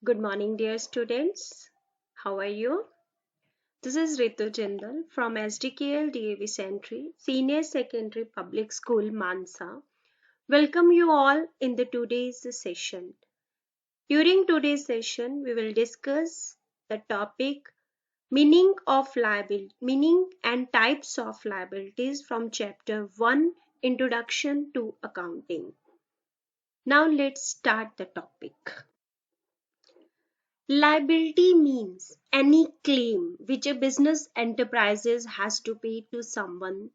Good morning, dear students. How are you? This is Ritu Jindal from SDKL DAV Century, Senior Secondary Public School, Mansa. Welcome you all in the today's session. During today's session, we will discuss the topic meaning and types of liabilities from chapter 1 Introduction to Accounting. Now let's start the topic. Liability means any claim which a business enterprises has to pay to someone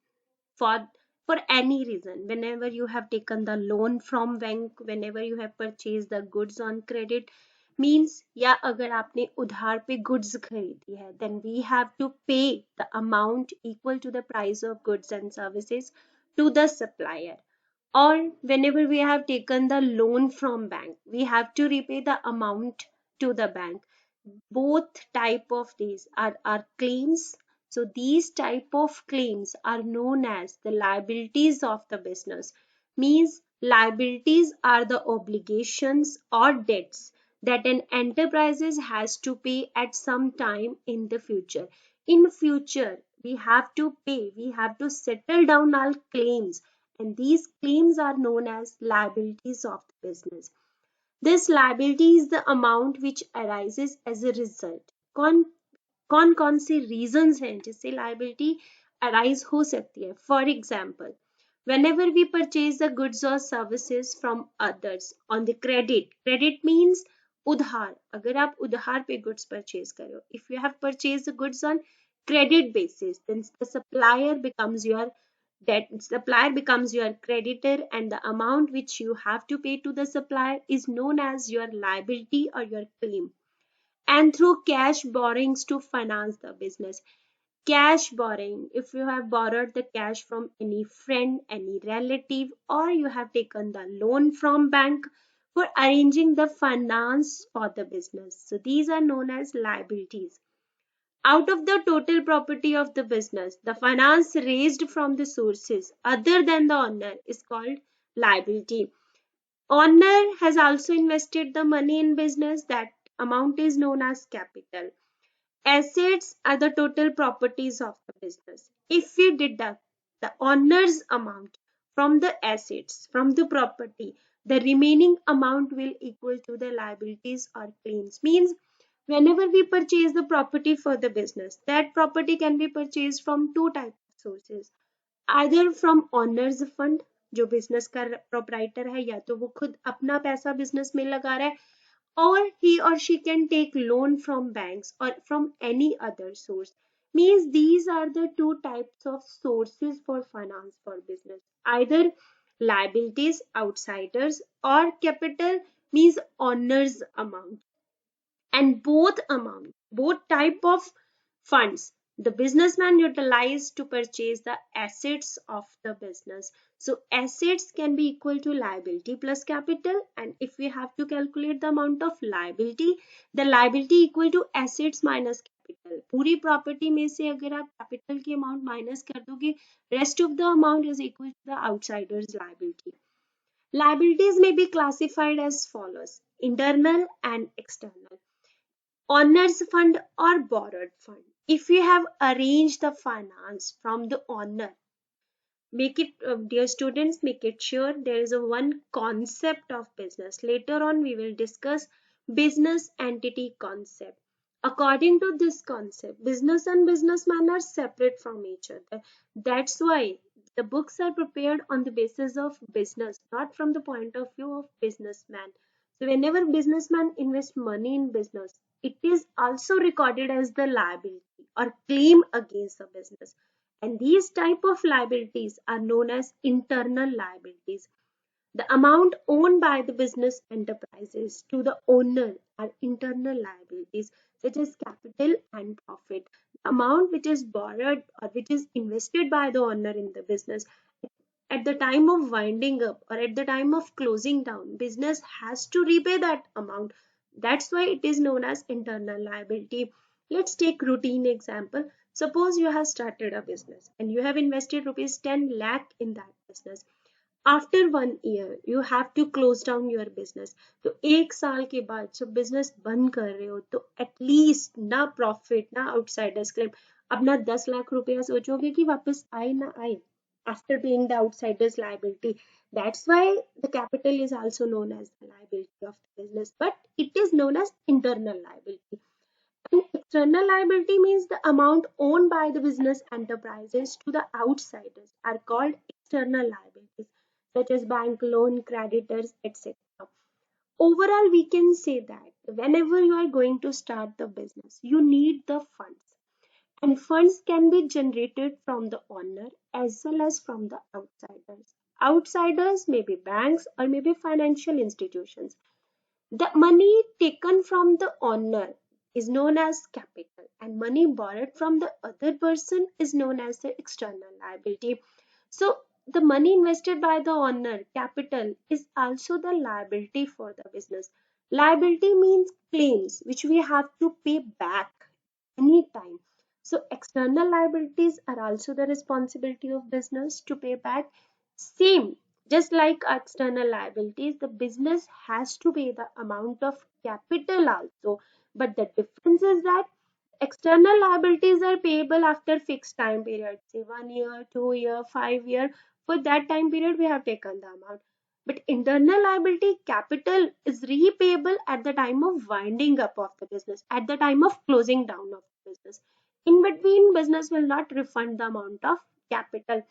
for for any reason. Whenever you have taken the loan from bank, whenever you have purchased the goods on credit, means या अगर आपने उधार पे goods खरीदी है, then we have to pay the amount equal to the price of goods and services to the supplier. Or whenever we have taken the loan from bank, we have to repay the amount to the bank. Both type of these are claims. So these type of claims are known as the liabilities of the business. Means liabilities are the obligations or debts that an enterprises has to pay at some time in the future. In future, we have to pay, we have to settle down our claims, and these claims are known as liabilities of the business. This liability is the amount which arises as a result. कौन से reasons हैं जिससे liability arise हो सकती है? For example, whenever we purchase the goods or services from others on the credit means उधार. अगर आप उधार पे goods purchase करो, if you have purchased the goods on credit basis, then the supplier becomes your creditor, and the amount which you have to pay to the supplier is known as your liability or your claim. And through cash borrowings to finance the business. Cash borrowing, if you have borrowed the cash from any friend, any relative, or you have taken the loan from bank for arranging the finance for the business. So these are known as liabilities. Out of the total property of the business, the finance raised from the sources other than the owner is called liability. Owner has also invested the money in business. That amount is known as capital. Assets are the total properties of the business. If we deduct the owner's amount from the assets, from the property, the remaining amount will equal to the liabilities or claims. Means whenever we purchase the property for the business, that property can be purchased from two types of sources. Either from owner's fund, जो business का proprietor है, या तो वो खुद अपना पैसा business में लगा रहा है, or he or she can take loan from banks or from any other source. Means these are the two types of sources for finance for business. Either liabilities, outsiders, or capital means owner's amount. And both type of funds, the businessman utilized to purchase the assets of the business. So assets can be equal to liability plus capital, and if we have to calculate the amount of liability, the liability equal to assets minus capital. पूरी property में से अगर आप capital की amount minus कर दोगे, rest of the amount is equal to the outsider's liability. Liabilities may be classified as follows: internal and external. Owner's fund or borrowed fund. If you have arranged the finance from the owner, make it, dear students, make it sure there is a one concept of business. Later on, we will discuss business entity concept. According to this concept, business and businessman are separate from each other. That's why the books are prepared on the basis of business, not from the point of view of businessman. So whenever businessman invests money in business, it is also recorded as the liability or claim against the business. And these type of liabilities are known as internal liabilities. The amount owned by the business enterprises to the owner are internal liabilities such as capital and profit. The amount which is borrowed or which is invested by the owner in the business at the time of winding up or at the time of closing down, business has to repay that amount. That's why it is known as internal liability. Let's take routine example. Suppose you have started a business and you have invested rupees 10 lakh in that business. After 1 year you have to close down your business. तो 1 साल के बाद जब business बंद कर रहे हो तो एटलीस्ट ना प्रॉफिट ना आउटसाइडर्स क्लेम, अब ना 10 लाख रुपया सोचोगे कि वापस आए ना आए after paying the outsiders liability. That's why the capital is also known as the liability of the business, but it is known as internal liability. And external liability means the amount owned by the business enterprises to the outsiders are called external liabilities, such as bank loan, creditors, etc. Overall, we can say that whenever you are going to start the business, you need the funds. And funds can be generated from the owner as well as from the outsiders. Outsiders may be banks or maybe financial institutions. The money taken from the owner is known as capital, and money borrowed from the other person is known as the external liability. So, the money invested by the owner, capital, is also the liability for the business. Liability means claims which we have to pay back anytime. So, external liabilities are also the responsibility of business to pay back. Same, just like external liabilities, the business has to pay the amount of capital also. But the difference is that external liabilities are payable after fixed time period, say 1 year, 2 year, 5 year. For that time period, we have taken the amount. But internal liability capital is repayable at the time of winding up of the business, at the time of closing down of the business. In between, business will not refund the amount of capital.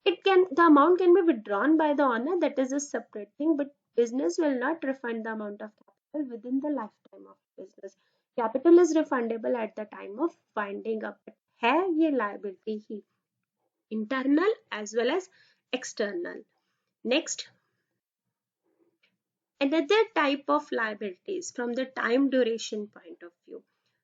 It can, the amount can be withdrawn by the owner, that is a separate thing, but business will not refund the amount of capital within the lifetime of business. Capital is refundable at the time of winding up. है ये liability he internal as well as external. Next, another type of liabilities from the time duration point of view,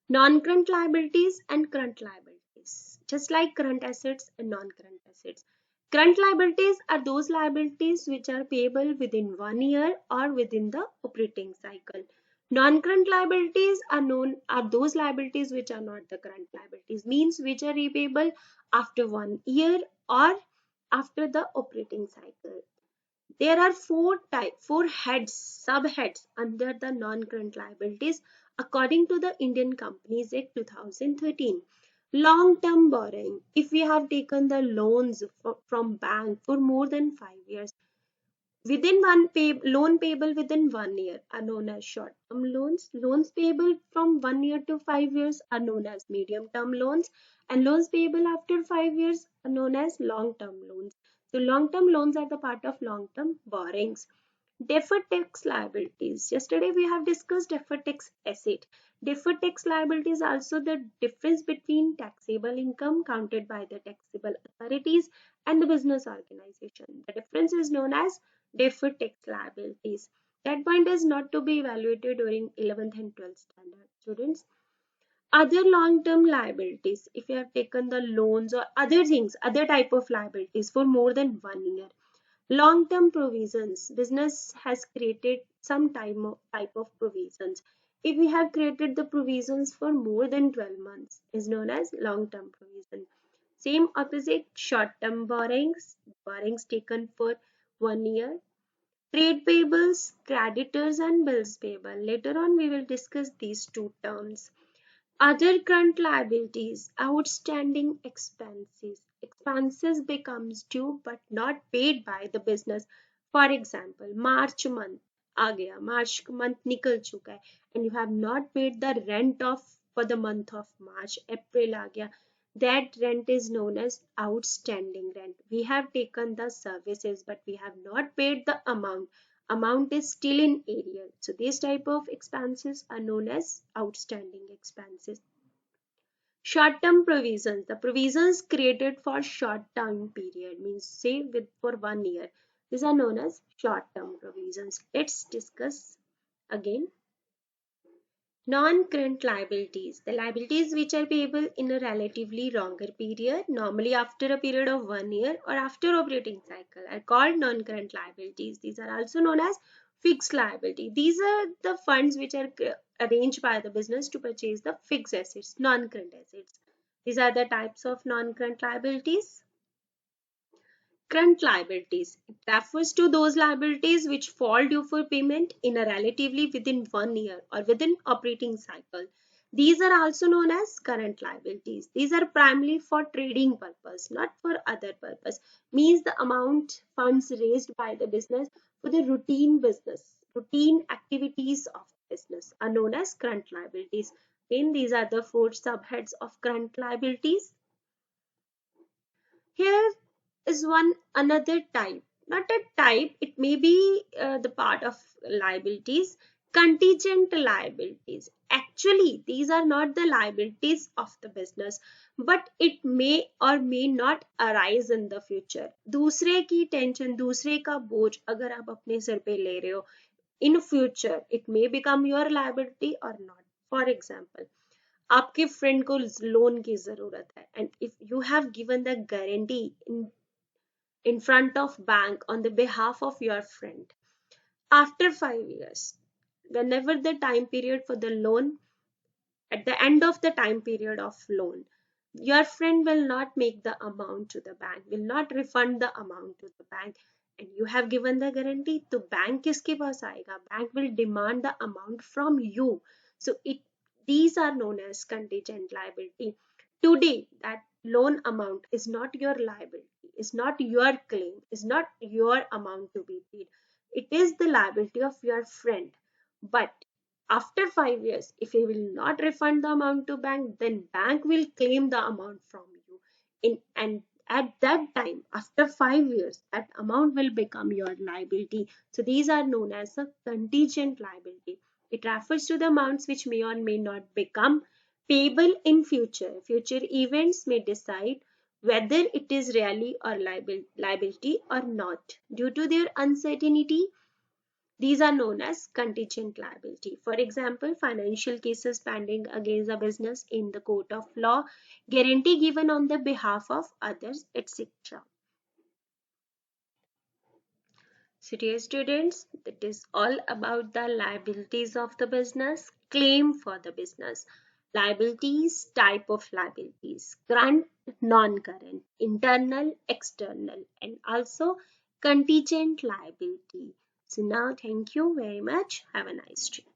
non-current liabilities and current liabilities. Just like current assets and non-current assets. Current liabilities are those liabilities which are payable within 1 year or within the operating cycle. Non-current liabilities are those liabilities which are not the current liabilities, means which are repayable after 1 year or after the operating cycle. There are four heads, subheads under the non-current liabilities according to the Indian Companies Act 2013. Long-term borrowing. If we have taken the loans from bank for more than 5 years, within loan payable within 1 year are known as short-term loans. Loans payable from 1 year to 5 years are known as medium-term loans, and loans payable after 5 years are known as long-term loans. So long-term loans are the part of long-term borrowings. Deferred tax liabilities. Yesterday we have discussed deferred tax asset. Deferred tax liability is also the difference between taxable income counted by the taxable authorities and the business organization. The difference is known as deferred tax liabilities. That point is not to be evaluated during 11th and 12th standard students. Other long-term liabilities, if you have taken the loans or other things, other type of liabilities for more than 1 year. Long-term provisions. Business has created some type of provisions. If we have created the provisions for more than 12 months, is known as long-term provision. Same opposite, short-term borrowings, borrowings taken for 1 year. Trade payables, creditors and bills payable. Later on, we will discuss these two terms. Other current liabilities, outstanding expenses. Expenses becomes due but not paid by the business. For example, March month आ गया, March month निकल चुका है, and you have not paid the rent of for the month of March. April आ गया. That rent is known as outstanding rent. We have taken the services but we have not paid the amount. Amount is still in arrear. So these type of expenses are known as outstanding expenses. Short-term provisions. The provisions created for short-term period, means say with for 1 year. These are known as short-term provisions. Let's discuss again. Non-current liabilities. The liabilities which are payable in a relatively longer period, normally after a period of 1 year or after operating cycle, are called non-current liabilities. These are also known as fixed liability. These are the funds which are arranged by the business to purchase the fixed assets, non-current assets. These are the types of non-current liabilities. Current liabilities. It refers to those liabilities which fall due for payment in a relatively within 1 year or within operating cycle. These are also known as current liabilities. These are primarily for trading purpose, not for other purpose. Means the amount funds raised by the business for the routine activities of business are known as current liabilities. Then these are the four subheads of current liabilities. Here is one another type, not a type, it may be the part of liabilities, contingent liabilities. Actually, these are not the liabilities of the business, but it may or may not arise in the future. दूसरे की tension, दूसरे का बोझ अगर आप अपने सिर पे ले रहे हो, in future it may become your liability or not. For example, आपके फ्रेंड को लोन की जरूरत है and if you have given the guarantee in front of bank on the behalf of your friend, after 5 years, whenever the time period for the loan, at the end of the time period of loan, your friend will not make the amount to the bank, will not refund the amount to the bank, and you have given the guarantee, तो bank किसके पास आएगा? Bank will demand the amount from you. So these are known as contingent liability. Today that loan amount is not your liability, is not your claim, is not your amount to be paid, it is the liability of your friend. But after 5 years, if you will not refund the amount to bank, then bank will claim the amount from you. And at that time, after 5 years, that amount will become your liability. So these are known as a contingent liability. It refers to the amounts which may or may not become payable in future. Future events may decide whether it is really or liability or not. Due to their uncertainty, these are known as contingent liability. For example, financial cases pending against a business in the court of law, guarantee given on the behalf of others, etc. So dear students, that is all about the liabilities of the business, claim for the business. Liabilities, type of liabilities, current, non-current, internal, external, and also contingent liability. So now thank you very much. Have a nice day.